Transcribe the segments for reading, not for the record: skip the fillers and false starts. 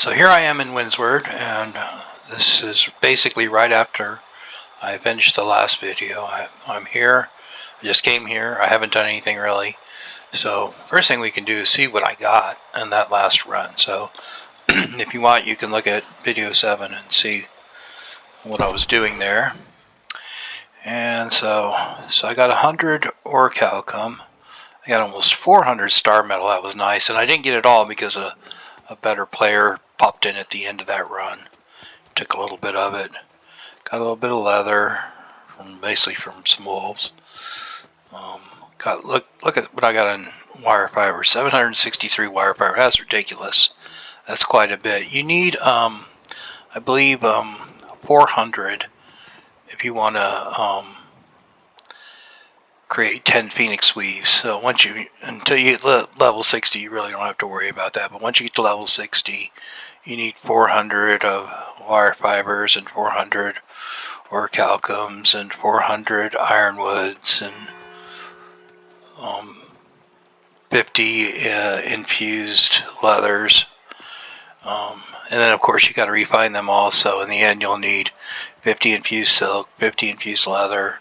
So here I am in Windsward, and this is basically right after I finished the last video. I'm here. I just came here. I haven't done anything really. So first thing we can do is see what I got in that last run. So if you want, you can look at video 7 and see what I was doing there. And so I got 100 orichalcum. I got almost 400 star metal. That was nice, and I didn't get it all because a better player popped in at the end of that run. Took a little bit of it. Got a little bit of leather, basically from some wolves. Look at what I got in wire fiber. 763 wire fiber. That's ridiculous. That's quite a bit. You need, I believe, 400 if you want to create 10 phoenix weaves. So until you get level 60, you really don't have to worry about that. But once you get to level 60, you need 400 of wire fibers and 400 orichalcums and 400 ironwoods and 50 infused leathers. And then of course you got to refine them all. So in the end you'll need 50 infused silk, 50 infused leather,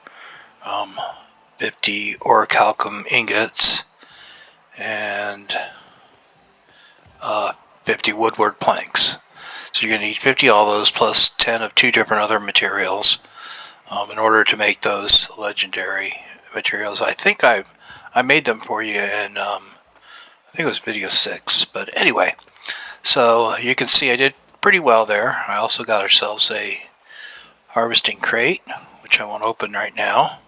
50 orichalcum ingots, and 50 woodward planks. So you're going to need 50 of all those plus 10 of 2 different other materials in order to make those legendary materials. I think I made them for you in I think it was video 6. But anyway, so you can see I did pretty well there. I also got ourselves a harvesting crate, which I won't open right now.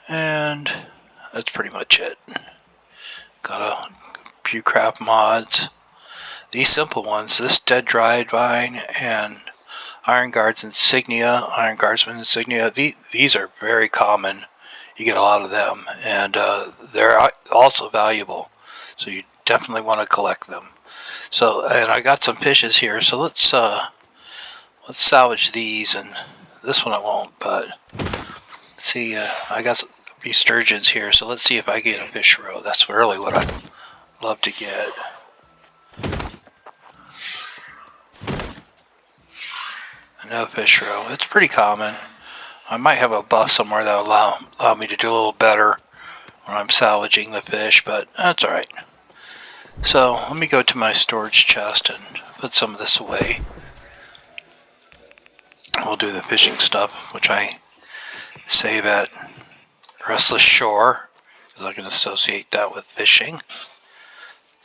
And that's pretty much it. Got a few craft mods. These simple ones, this dead dried vine and iron guardsman insignia, these are very common. You get a lot of them, and they're also valuable. So you definitely want to collect them. So, and I got some fishes here, so let's salvage these, and this one I won't, but see, I got a few sturgeons here, so let's see if I get a fish roe. That's really what I'd love to get. No fish roe. It's pretty common. I might have a buff somewhere that will allow me to do a little better when I'm salvaging the fish, but that's alright. So let me go to my storage chest and put some of this away. We'll do the fishing stuff, which I save at Restless Shore, because I can associate that with fishing.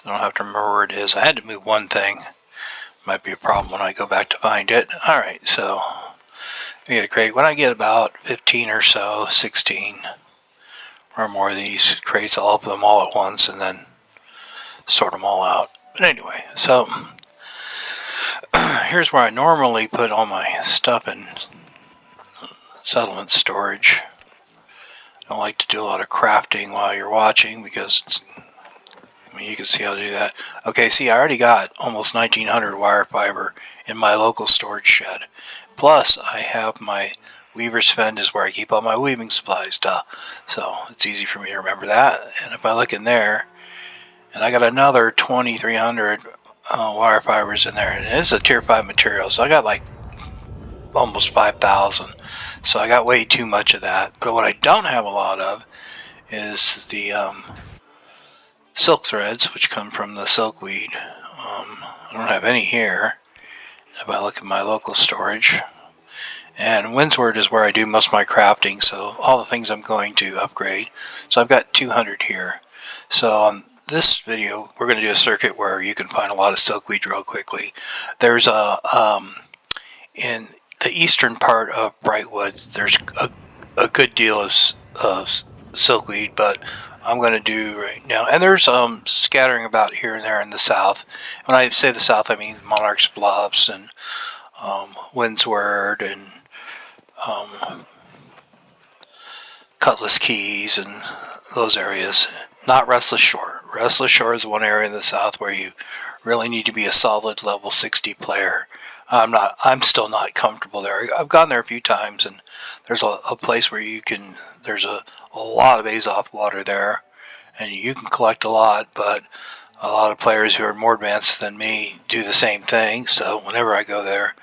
I don't have to remember where it is. I had to move one thing. Might be a problem when I go back to find it. Alright, so I get a crate. When I get about 15 or so, 16 or more of these crates, I'll open them all at once and then sort them all out. But anyway, so here's where I normally put all my stuff in settlement storage. I don't like to do a lot of crafting while you're watching because you can see how to do that. Okay, see, I already got almost 1900 wire fiber in my local storage shed. Plus, I have my weaver's fend is where I keep all my weaving supplies. So it's easy for me to remember that. And if I look in there, and I got another 2300 wire fibers in there, and it is a tier 5 material, so I got like almost 5,000. So I got way too much of that. But what I don't have a lot of is the silk threads, which come from the silkweed. I don't have any here if I look at my local storage. And Windsward is where I do most of my crafting, so all the things I'm going to upgrade. So I've got 200 here. So on this video, we're going to do a circuit where you can find a lot of silkweed real quickly. There's in the eastern part of Brightwood, there's a good deal of silkweed, but I'm going to do right now, and there's scattering about here and there in the south. When I say the south, I mean Monarch's Bluffs and Windsward and Cutlass Keys and those areas. Not Restless Shore. Restless Shore is one area in the south where you really need to be a solid level 60 player. I'm still not comfortable there. I've gone there a few times, and there's a place where you can, there's a lot of Azoth water there, and you can collect a lot, but a lot of players who are more advanced than me do the same thing. So whenever I go there,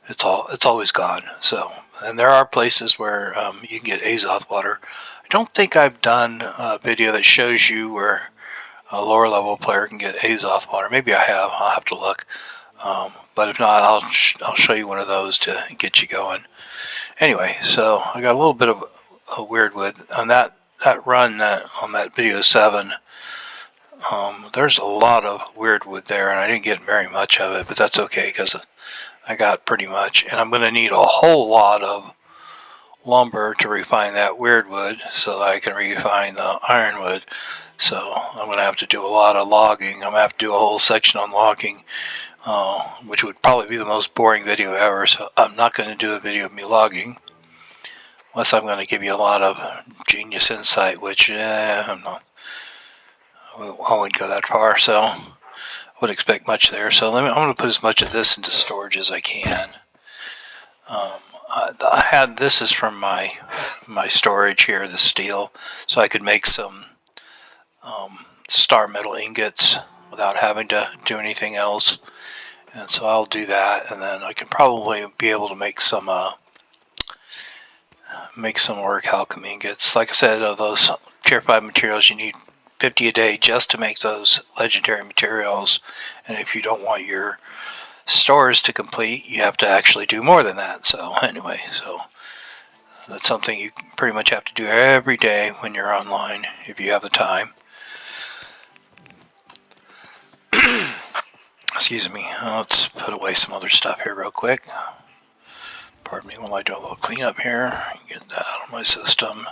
it's always gone. So, and there are places where you can get Azoth water. I don't think I've done a video that shows you where a lower level player can get Azoth water. Maybe I have. I'll have to look. But if not, I'll show you one of those to get you going. Anyway, so I got a little bit of a Weirdwood on that run on that video 7. There's a lot of Weirdwood there, and I didn't get very much of it, but that's okay because I got pretty much. And I'm going to need a whole lot of lumber to refine that Weirdwood so that I can refine the Ironwood. So I'm going to have to do a lot of logging. I'm going to have to do a whole section on logging, which would probably be the most boring video ever. So I'm not going to do a video of me logging unless I'm going to give you a lot of genius insight, which I'm not. I wouldn't go that far, so I wouldn't expect much there. So I'm going to put as much of this into storage as I can. I had this is from my storage here, the steel, so I could make some star metal ingots without having to do anything else. And so I'll do that, and then I can probably be able to make some work alchemy ingots. Like I said, of those tier 5 materials, you need 50 a day just to make those legendary materials. And if you don't want your stores to complete, you have to actually do more than that. So anyway, so that's something you pretty much have to do every day when you're online if you have the time. Excuse me. Let's put away some other stuff here real quick. Pardon me while I do a little cleanup here. Get that out of my system.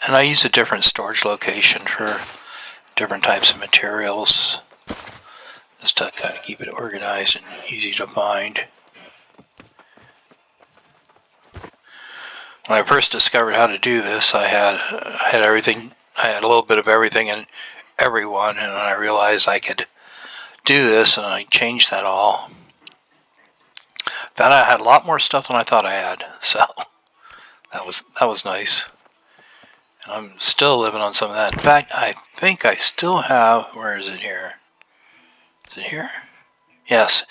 And I use a different storage location for different types of materials, just to kind of keep it organized and easy to find. When I first discovered how to do this, I had everything. I had a little bit of everything in everyone, and I realized I could do this, and I changed that all. Found out I had a lot more stuff than I thought I had, so that was nice. And I'm still living on some of that. In fact, I think I still have. Where is it here? Is it here? Yes,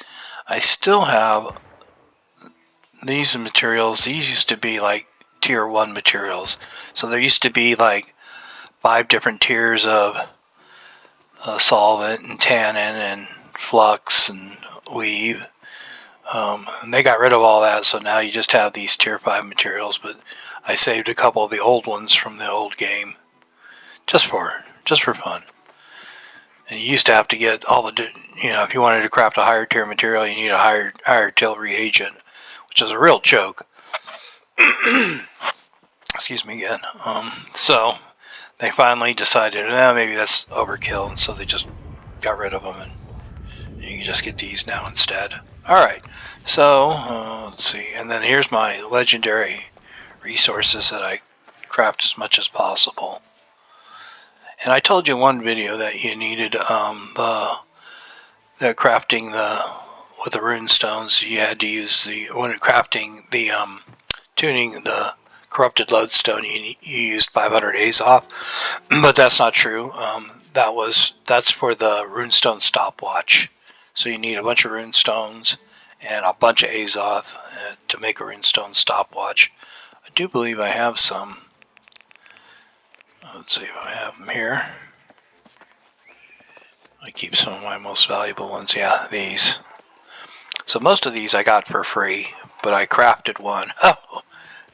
I still have these materials. These used to be like tier 1 materials. So there used to be like 5 different tiers of solvent and tannin and flux and weave. And they got rid of all that, so now you just have these tier 5 materials. But I saved a couple of the old ones from the old game just for fun. And you used to have to get all the, if you wanted to craft a higher tier material, you need a higher tier reagent, which is a real joke. Excuse me again. So they finally decided, maybe that's overkill, and so they just got rid of them, and you can just get these now instead. Alright, so let's see, and then here's my legendary resources that I craft as much as possible. And I told you in one video that you needed the crafting with the rune stones. You had to use when crafting the tuning the corrupted lodestone. You used 500 Azoth, but that's not true. That's for the runestone stopwatch. So you need a bunch of rune stones and a bunch of Azoth to make a runestone stopwatch. I do believe I have some. Let's see if I have them here. I keep some of my most valuable ones. Yeah, these. So most of these I got for free, but I crafted one. Oh,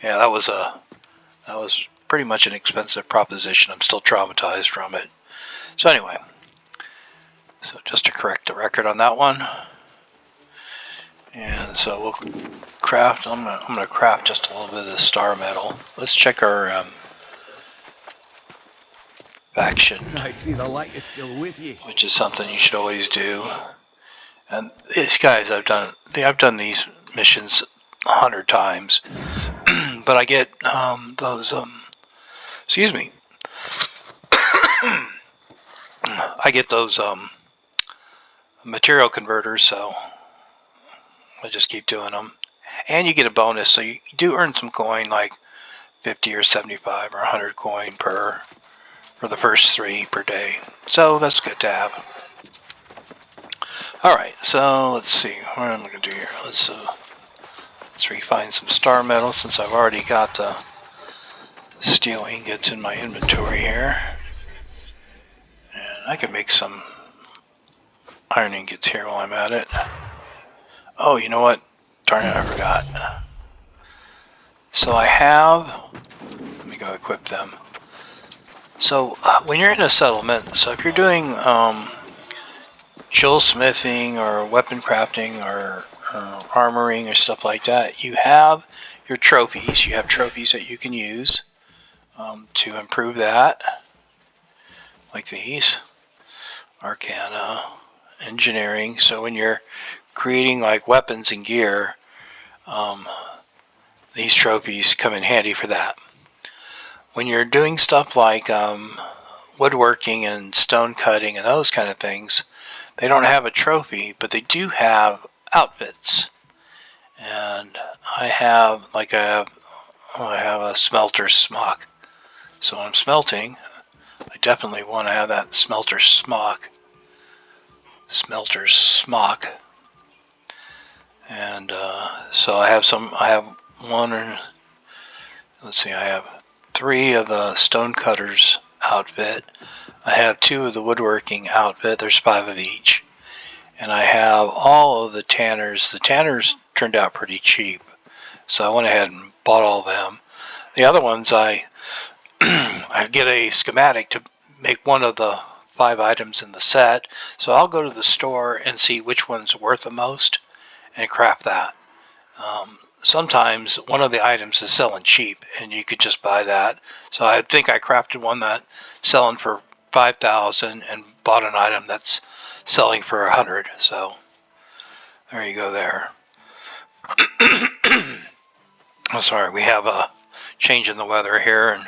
yeah, that was pretty much an expensive proposition. I'm still traumatized from it. So anyway, so just to correct the record on that one. And so we'll craft. I'm gonna craft just a little bit of the star metal. Let's check our faction. I see the light is still with you. Which is something you should always do. And these guys, I've done these missions 100 times, but I get those. Excuse me. I get those material converters, so I just keep doing them. and you get a bonus, so you do earn some coin, like 50 or 75 or 100 coin for the first 3 per day. So that's good to have. Alright, so let's see what I'm going to do here. Let's refine some star metal since I've already got the steel ingots in my inventory here. And I can make some iron ingots here while I'm at it. Oh, you know what? Darn it, I forgot. So I have, let me go equip them. So when you're in a settlement, so if you're doing jewel smithing or weapon crafting or armoring or stuff like that, you have your trophies. You have trophies that you can use to improve that, like these. Arcana, engineering. So when you're creating like weapons and gear, these trophies come in handy for that. When you're doing stuff like woodworking and stone cutting and those kind of things, they don't have a trophy, but they do have outfits. And I have a smelter smock. So when I'm smelting, I definitely want to have that smelter's smock. And so I have one, let's see, I have 3 of the stonecutter's outfit. I have 2 of the woodworking outfit. There's 5 of each. And I have all of the tanners. The tanners turned out pretty cheap, so I went ahead and bought all of them. The other ones I get a schematic to make one of the 5 items in the set, so I'll go to the store and see which one's worth the most and craft that. Sometimes one of the items is selling cheap and you could just buy that. So I think I crafted one that's selling for 5,000 and bought an item that's selling for 100. So there you go there. I'm sorry, we have a change in the weather here and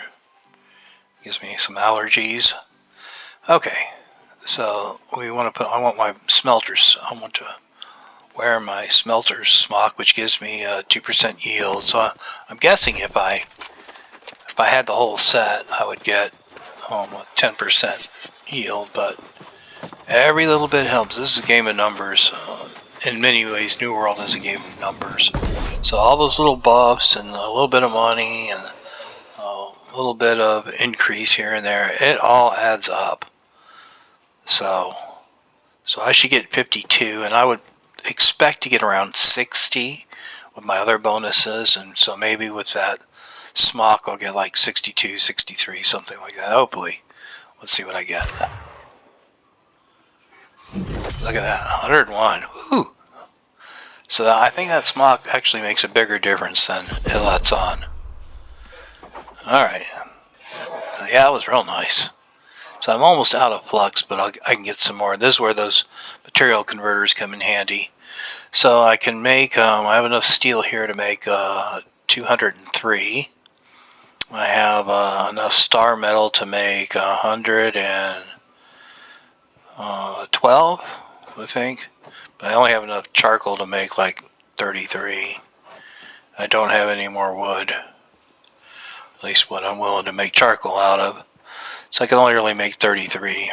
gives me some allergies. Okay, so I want my smelters. I want to wear my smelter's smock, which gives me a 2% yield. So I'm guessing if I had the whole set, I would get 10% yield, but every little bit helps. This is a game of numbers. In many ways, New World is a game of numbers. So all those little buffs and a little bit of money and a little bit of increase here and there, it all adds up. So I should get 52, and I would expect to get around 60 with my other bonuses, and so maybe with that smock I'll get like 62, 63, something like that. Hopefully. Let's see what I get. Look at that, 101. Woo! So I think that smock actually makes a bigger difference than it lets on. Alright. So yeah, that was real nice. So I'm almost out of flux, but I can get some more. This is where those material converters come in handy. So I can make, I have enough steel here to make 203. I have enough star metal to make 112, I think. But I only have enough charcoal to make like 33. I don't have any more wood. At least what I'm willing to make charcoal out of. So I can only really make 33,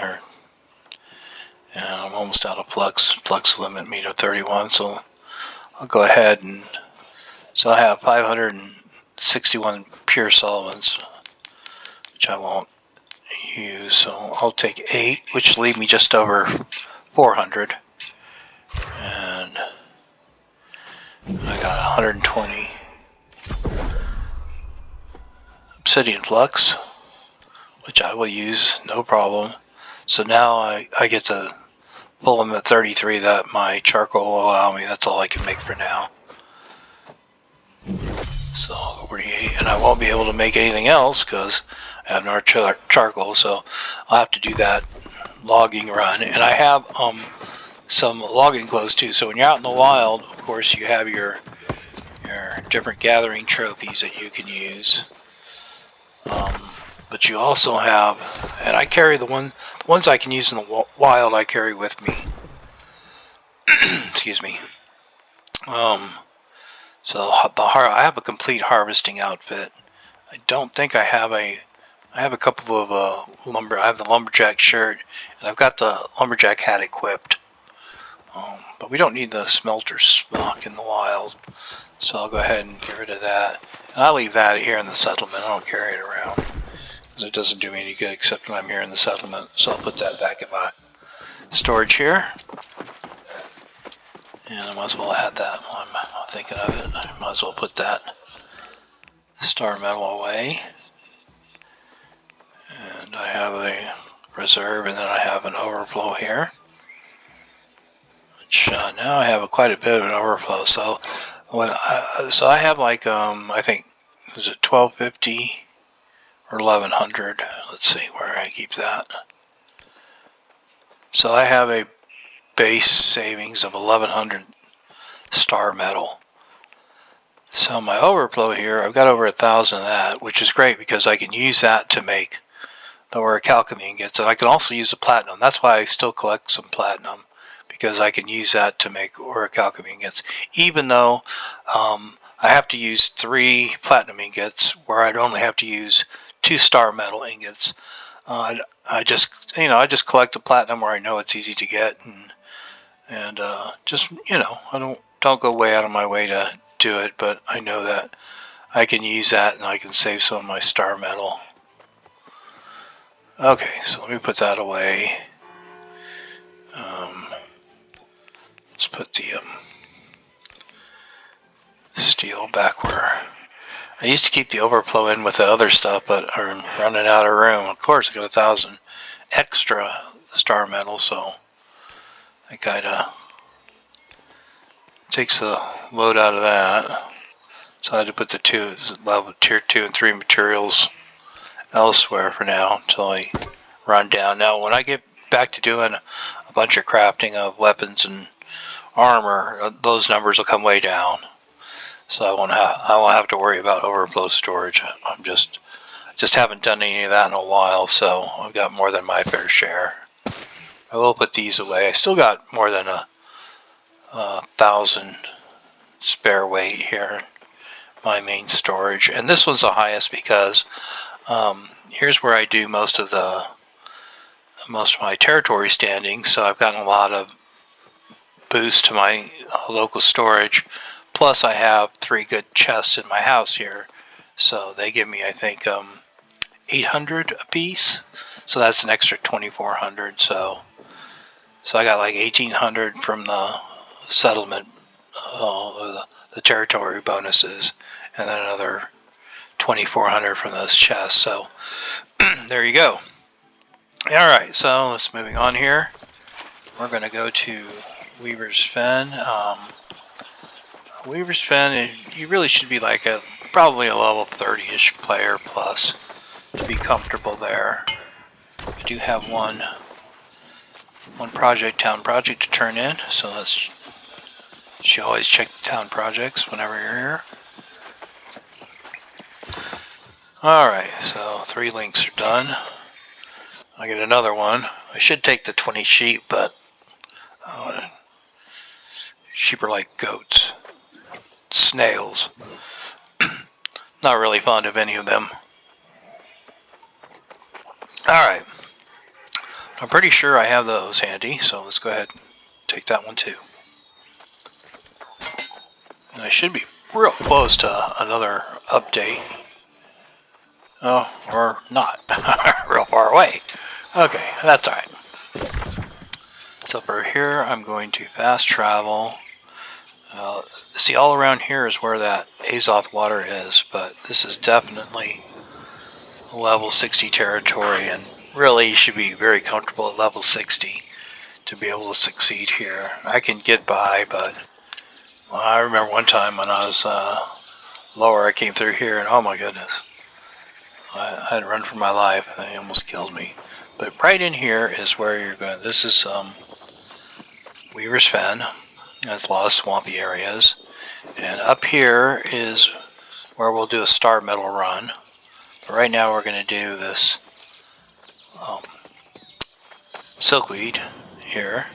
and I'm almost out of flux. Flux limit me to 31, so I'll go ahead and, so I have 561 pure solvents, which I won't use, so I'll take 8, which will leave me just over 400, and I got 120 obsidian flux, which I will use, no problem. So now I get the full limit 33 that my charcoal will allow me. That's all I can make for now. So 48, and I won't be able to make anything else because I have no charcoal, so I'll have to do that logging run. And I have some logging clothes too. So when you're out in the wild, of course, you have your different gathering trophies that you can use. But you also have, and I carry the ones I can use in the wild, I carry with me. Excuse me. So I have a complete harvesting outfit. I don't think I have a. I have a couple of lumber. I have the lumberjack shirt, and I've got the lumberjack hat equipped. But we don't need the smelter smock in the wild, so I'll go ahead and get rid of that. And I'll leave that here in the settlement. I don't carry it around because it doesn't do me any good except when I'm here in the settlement. So I'll put that back in my storage here. And I might as well add that while I'm thinking of it. I might as well put that star metal away. And I have a reserve, and then I have an overflow here. Which now I have quite a bit of an overflow. So I have like I think, is it 1250 or 1100? Let's see where I keep that. So I have a base savings of 1100 star metal. So my overflow here, I've got over 1,000 of that, which is great because I can use that to make the orichalcum ingots, and I can also use the platinum. That's why I still collect some platinum, because I can use that to make orichalcum ingots, even though I have to use 3 platinum ingots where I'd only have to use 2 star metal ingots. I just collect the platinum where I know it's easy to get, and just I don't go way out of my way to do it, but I know that I can use that and I can save some of my star metal. Okay, so let me put that away. Let's put the steel back where I used to keep the overflow in with the other stuff, but I'm running out of room. Of course, I got 1,000 extra star metal, so I kinda takes the load out of that. So I had to put the level tier 2 and 3 materials elsewhere for now until I run down. Now, when I get back to doing a bunch of crafting of weapons and armor, those numbers will come way down. So I won't have to worry about overflow storage. I'm just haven't done any of that in a while, so I've got more than my fair share. I will put these away. I still got more than 1,000 spare weight here in my main storage, and this one's the highest because here's where I do most of my territory standing. So I've gotten a lot of boost to my local storage. Plus, I have 3 good chests in my house here, so they give me, I think, 800 a piece. So that's an extra 2,400. So I got like 1,800 from the settlement, the territory bonuses, and then another 2,400 from those chests. So there you go. All right, so let's moving on here. We're going to go to Weaver's Fen. Weaver's Fen, you really should be like probably a level 30-ish player plus to be comfortable there. I do have one town project to turn in, so you always check the town projects whenever you're here. Alright, so 3 links are done. I get another one. I should take the 20 sheep, but sheep are like goats. Snails. Not really fond of any of them. Alright. I'm pretty sure I have those handy, so let's go ahead and take that one too. And I should be real close to another update. Oh, or not. Real far away. Okay, that's alright. So for here, I'm going to fast travel. See, all around here is where that Azoth water is, but this is definitely level 60 territory, and really you should be very comfortable at level 60 to be able to succeed here. I can get by, but I remember one time when I was lower, I came through here, and oh my goodness, I had to run for my life. They almost killed me. But right in here is where you're going. This is Weaver's Fen. There's a lot of swampy areas. And up here is where we'll do a star metal run. But right now we're going to do this Silkweed here.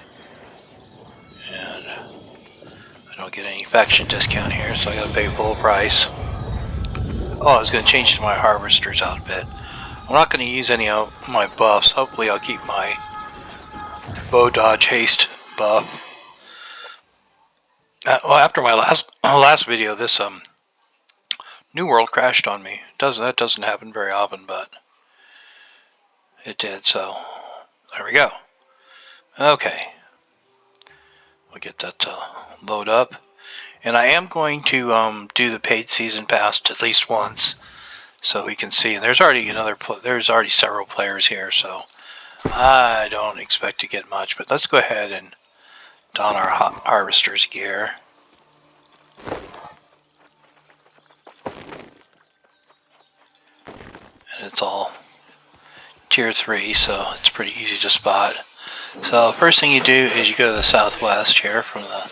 And I don't get any faction discount here, so I gotta pay full price. Oh, I was gonna change to my harvester's outfit. I'm not gonna use any of my buffs. Hopefully I'll keep my bow dodge haste buff. Well, after my last video, this New World crashed on me. That doesn't happen very often, but it did, so there we go. Okay. We'll get that to load up. And I am going to do the paid season pass at least once, so we can see. There's already several players here, so I don't expect to get much. But let's go ahead and don our harvester's gear. And it's all tier 3, so it's pretty easy to spot. So first thing you do is you go to the southwest here from the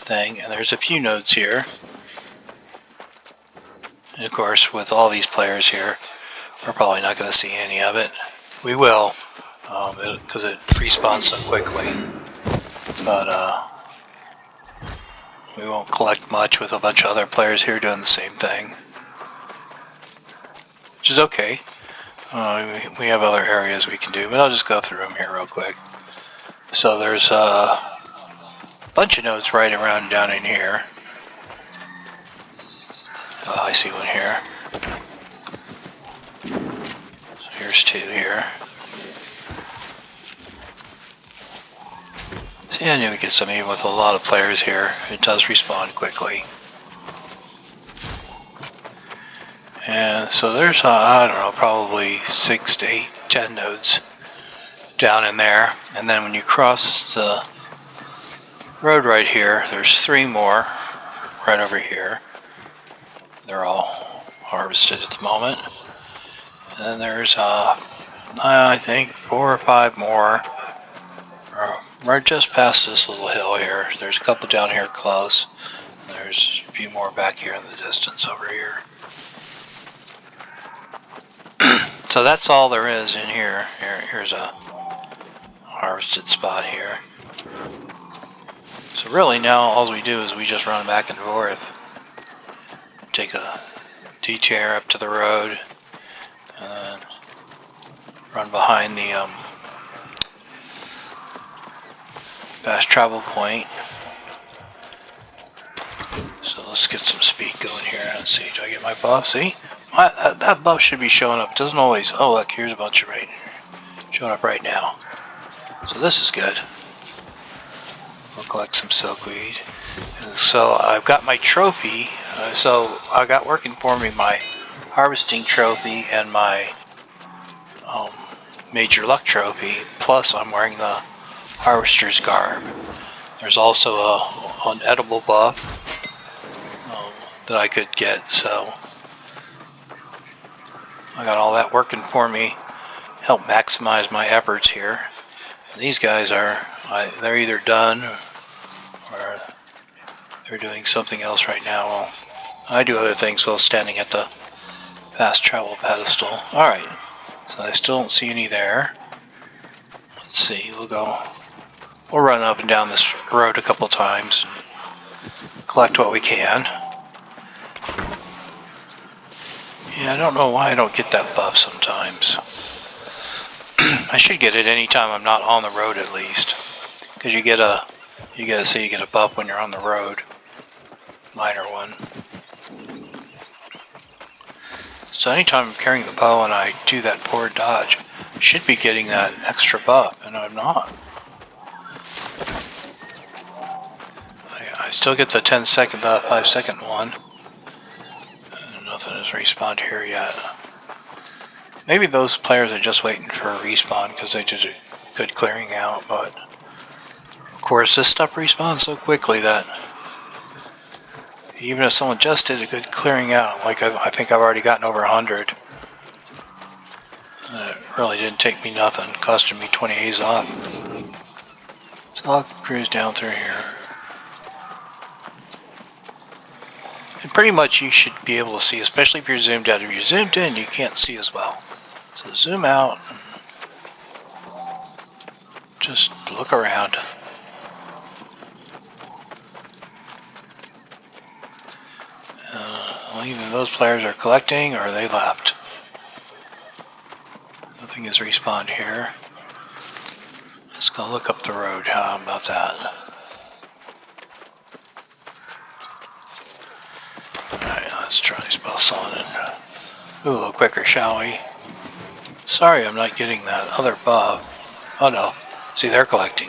thing, and there's a few nodes here. And of course, with all these players here, we're probably not going to see any of it. We will, because it respawns so quickly. But we won't collect much with a bunch of other players here doing the same thing, which is okay. We have other areas we can do, but I'll just go through them here real quick. So there's a bunch of nodes right around down in here. Oh, I see one here. So here's 2 here. See, I knew we get some even with a lot of players here. It does respawn quickly. And so there's, I don't know, probably 6 to 8, 10 nodes down in there. And then when you cross the road right here, there's 3 more right over here. They're all harvested at the moment. And then there's, I think, 4 or 5 more right just past this little hill here. There's a couple down here close. There's a few more back here in the distance over here. So that's all there is in here. Here's a harvested spot here. So really now all we do is we just run back and forth. Take a D-chair up to the road and then run behind the fast travel point. So let's get some speed going here. Let's see, do I get my buff? See? That buff should be showing up. It doesn't always. Oh, look, here's a bunch of right showing up right now. So this is good. We'll collect some silkweed. And so I've got my trophy. So I got working for me my harvesting trophy and my major luck trophy. Plus, I'm wearing the harvester's garb. There's also an edible buff that I could get. So I got all that working for me. Help maximize my efforts here. And these guys they're either done or they're doing something else right now. Well, I do other things while standing at the fast travel pedestal. Alright, so I still don't see any there. Let's see, we'll run up and down this road a couple times and collect what we can. Yeah, I don't know why I don't get that buff sometimes. I should get it anytime I'm not on the road at least. Because you get a buff when you're on the road. Minor one. So anytime I'm carrying the bow and I do that forward dodge, I should be getting that extra buff, and I'm not. I still get the 10-second, the 5-second one. And nothing has respawned here yet. Maybe those players are just waiting for a respawn because they did a good clearing out, but of course this stuff respawns so quickly that even if someone just did a good clearing out, like I think I've already gotten over 100, it really didn't take me nothing, costing me 20 A's off. So I'll cruise down through here. And pretty much you should be able to see, especially if you're zoomed out. If you're zoomed in, you can't see as well. So zoom out and just look around. either those players are collecting or they left. Nothing is respawned here. Let's go look up the road. How about that? Alright, let's try these both on and move a little quicker, shall we? Sorry, I'm not getting that other buff. Oh no. See, they're collecting.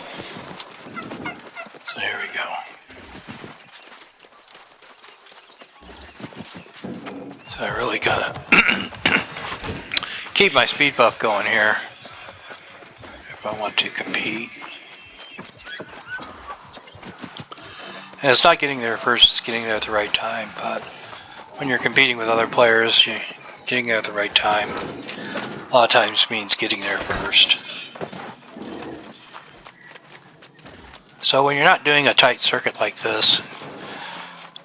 So here we go. So I really gotta keep my speed buff going here if I want to compete. And it's not getting there first, it's getting there at the right time, but when you're competing with other players, getting there at the right time a lot of times means getting there first. So when you're not doing a tight circuit like this,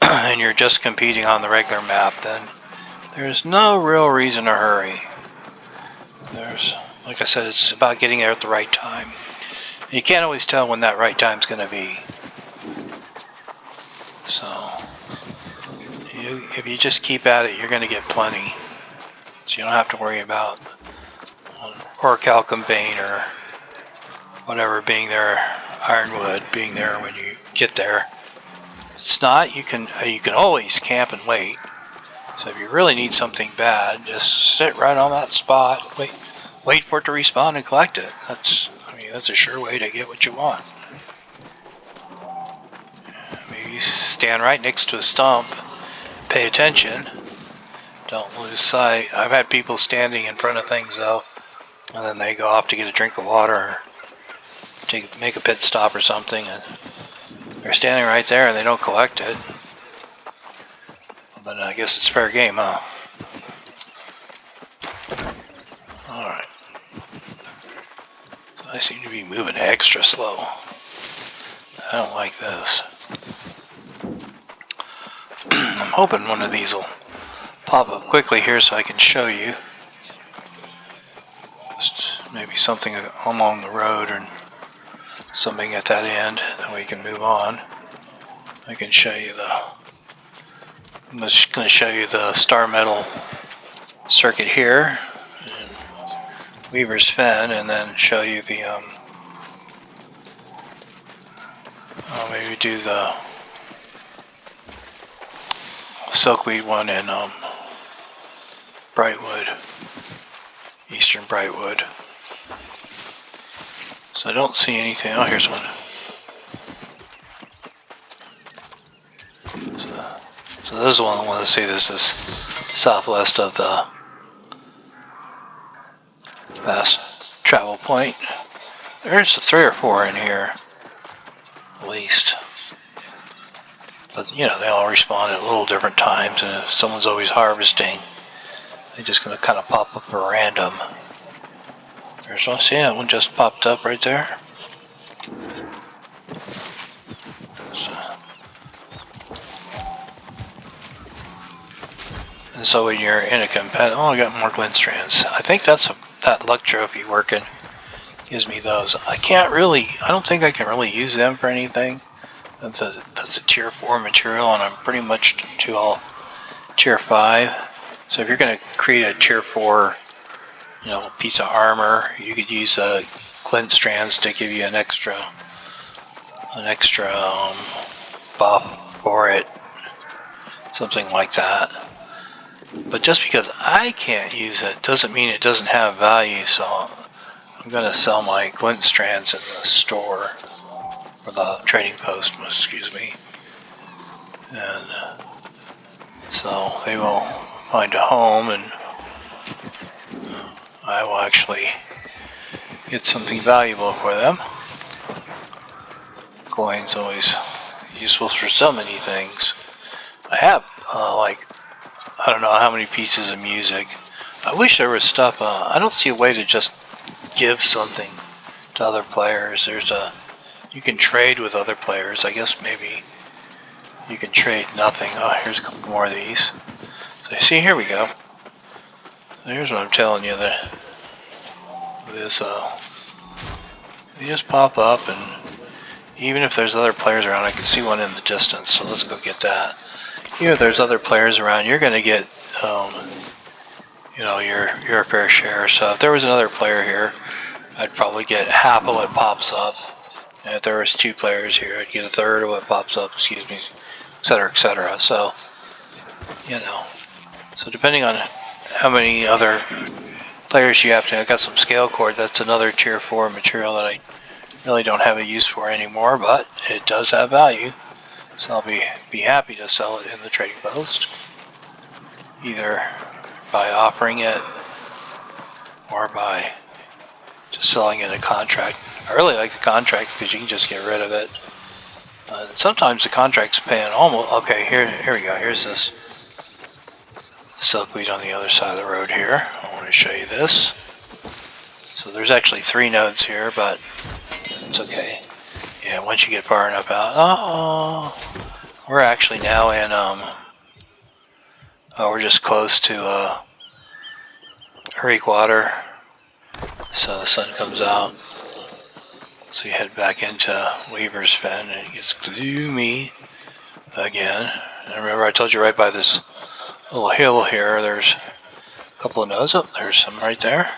and you're just competing on the regular map, then there's no real reason to hurry. Like I said, it's about getting there at the right time. You can't always tell when that right time's going to be. So, if you just keep at it, you're going to get plenty. So you don't have to worry about Orichalcum Bane or whatever being there, Ironwood being there when you get there. It's not. You can always camp and wait. So if you really need something bad, just sit right on that spot, wait for it to respawn and collect it. That's a sure way to get what you want. Maybe stand right next to a stump, pay attention, don't lose sight. I've had people standing in front of things though, and then they go off to get a drink of water or make a pit stop or something, and they're standing right there and they don't collect it. Well, then I guess it's fair game, huh? Alright. So I seem to be moving extra slow. I don't like this. I'm hoping one of these will pop up quickly here so I can show you. Just maybe something along the road or something at that end, then we can move on. I can show you I'm just going to show you the Star Metal circuit here, and Weaver's Fen, and then show you the, I'll maybe do the Silkweed one in Brightwood, Eastern Brightwood. So I don't see anything. Oh, here's one. So this is one I want to see. This is southwest of the fast travel point. There's 3 or 4 in here, at least. But you know, they all respawn at little different times, and if someone's always harvesting, they're just going to kind of pop up at random. There's one. See, that one just popped up right there. And so when you're in a competitive, oh, I got more glint strands. I think that luck trophy working gives me those. I don't think I can really use them for anything. That's a tier 4 material, and I'm pretty much to all tier 5. So if you're going to create a tier 4, piece of armor, you could use glint strands to give you an extra buff for it, something like that. But just because I can't use it doesn't mean it doesn't have value. So I'm going to sell my glint strands in the store, or the trading post, excuse me, and so they will find a home, and I will actually get something valuable for them. Coin's always useful for so many things. I have I don't know how many pieces of music. I wish there was stuff. I don't see a way to just give something to other players. You can trade with other players. I guess maybe you can trade nothing. Oh, here's a couple more of these. So see, here we go. Here's what I'm telling you, that this they just pop up, and even if there's other players around, I can see one in the distance. So let's go get that. if there's other players around, you're going to get, your fair share. So if there was another player here, I'd probably get half of what pops up. And if there was 2 players here, I'd get a third of what pops up, excuse me, etc., etc. So, so depending on how many other players you have to, I got some scale cord. That's another tier 4 material that I really don't have a use for anymore, but it does have value. So I'll be happy to sell it in the trading post, either by offering it or by just selling it in a contract. I really like the contracts because you can just get rid of it. Sometimes the contract's paying almost. Okay, here we go. Here's this Silkweed on the other side of the road here. I want to show you this. So there's actually 3 nodes here, but it's okay. Yeah, once you get far enough out. Oh, we're actually now in we're just close to Creek water. So the sun comes out. So you head back into Weaver's Fen and it gets gloomy again. And remember I told you right by this little hill here, there's a couple of nodes. Oh, there's some right there.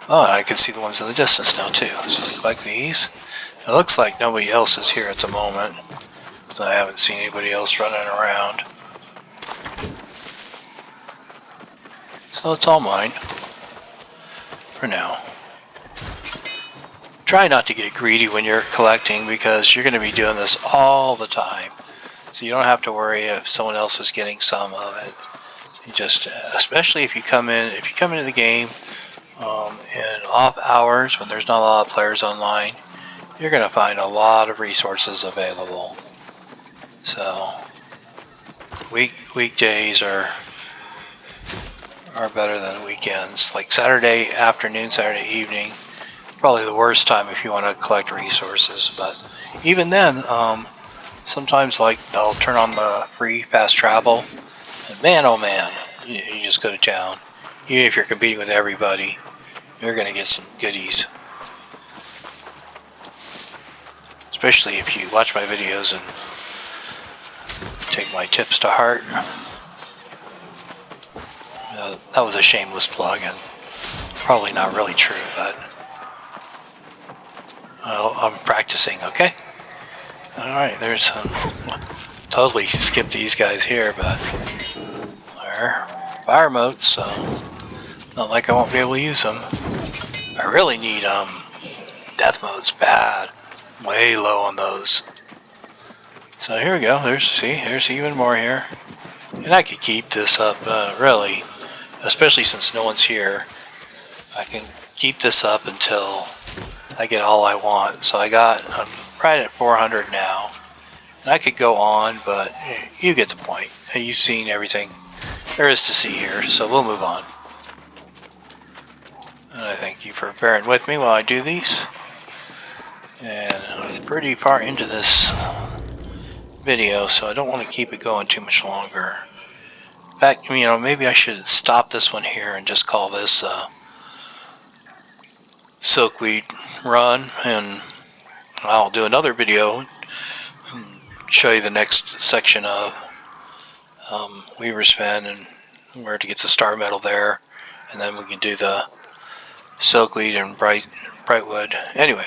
Oh, and I can see the ones in the distance now too. So like these. It looks like nobody else is here at the moment. So I haven't seen anybody else running around. So it's all mine. For now. Try not to get greedy when you're collecting because you're going to be doing this all the time. So you don't have to worry if someone else is getting some of it. You just, especially if you come into the game in off hours when there's not a lot of players online, you're going to find a lot of resources available. So weekdays are better than weekends. Like Saturday afternoon, Saturday evening, probably the worst time if you want to collect resources. But even then, sometimes like they'll turn on the free fast travel, and man, oh man, you just go to town. Even if you're competing with everybody, you're gonna get some goodies. Especially if you watch my videos and take my tips to heart. That was a shameless plug and probably not really true, but I'm practicing, okay? Alright, there's some. Totally skipped these guys here, but they're fire motes, so not like I won't be able to use them. I really need death modes bad. Way low on those. So here we go. There's even more here. And I could keep this up, really, especially since no one's here. I can keep this up until I get all I want. So I'm right at 400 now. And I could go on, but you get the point. You've seen everything there is to see here, so we'll move on. And I thank you for bearing with me while I do these. And I'm pretty far into this video, so I don't want to keep it going too much longer. In fact, maybe I should stop this one here and just call this Silkweed run, and I'll do another video and show you the next section of Weaver's Fen and where to get the star medal there, and then we can do the Silkweed and Brightwood. Anyway,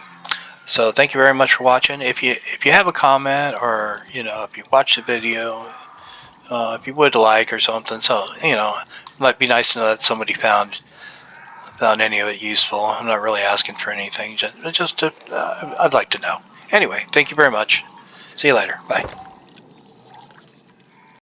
so thank you very much for watching. If you have a comment, or if you watch the video, if you would like or something, so it might be nice to know that somebody found any of it useful. I'm not really asking for anything, just I'd like to know. Anyway, thank you very much. See you later. Bye.